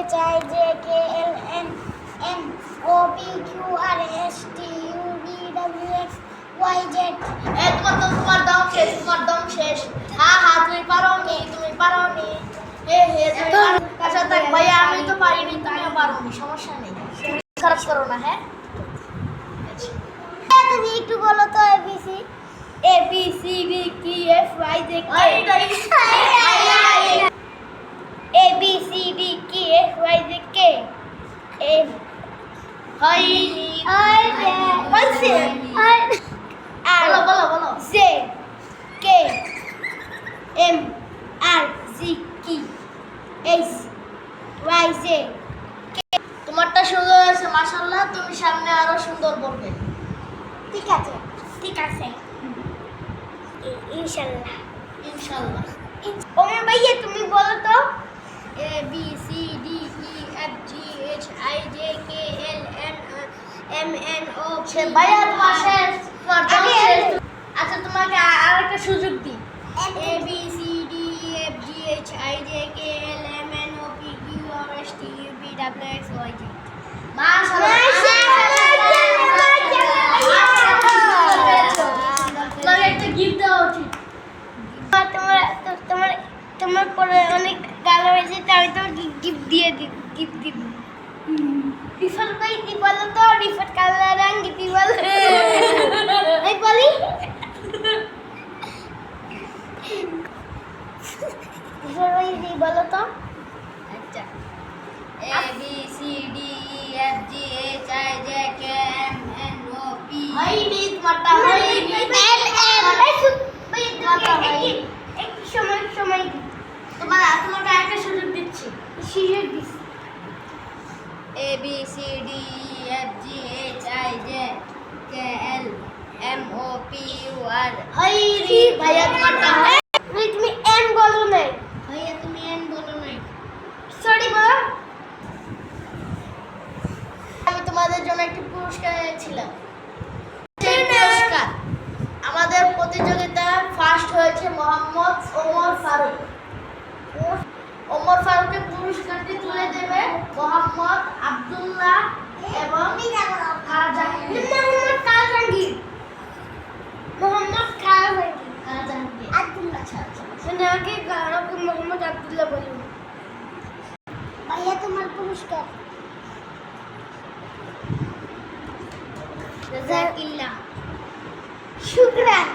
H I J K L M N O P Q R S T U V W X Y Z। তোমার দম শেষ। হ্যাঁ তুমি পারোনি আচ্ছা দেখ ভাইয়া আমি তো পারিনি, তুমিও পারোনি, সমস্যা নেই, খারাপ করো না। হ্যাঁ তুমি একটু বলো তো A B C D E F Y Z K A B C D K F Y Z K M বলো Z K M R Z K H Y Z। তোমারটা সুন্দর হয়েছে মাশাআল্লাহ, তুমি সামনে আরো সুন্দর বলবে। ঠিক আছে ইনশাআল্লাহ। ওমর ভাইয়া তুমি বলো তো A B C D E F G H I J K L M N O P ভাইয়া তোমার শেষ। আচ্ছা তোমাকে আরেকটা সুযোগ দিই। A B C D E F G H I J K L M N O P Q R S T U V W X Y Z। মাশাআল্লাহ তোমাকে একটা গিফট দেওয়া উচিত। তোমার পরে অনেক গাল হয়েছে, তাই তো গিফট দিব। রিফাত ভাই কি বলো তো, রিফাত কালা রঙ কি বলো এই বলি রিফাত ভাই কি বলো তো। আচ্ছা A B C D E F G H I J K M N O P হয়নি তোমারটা হয়নি। একটু সময় তোমাকে একটা সুযোগ দিচ্ছি। A B C D E F G H I J K L M O P U R হয়নি ভাইয়া তোমারটা তুমি এম বলো নাই। ভাইয়া তুমি এন বলো নাই। সরি বলো। আমি তোমাদের জন্য একটি পুরস্কার এনেছিলাম। সেই পুরস্কার আমাদের প্রতিযোগিতায় ফার্স্ট হয়েছে মোহাম্মদ ওমর ফারুকের পুরস্কারটি তুলে দেবে মোহাম্মদ আব্দুল্লাহ এবং মোহাম্মদ আব্দুল্লাহ বলুন। ভাইয়া তোমার পুরস্কার। জাযাকিল্লাহ। শুকরান।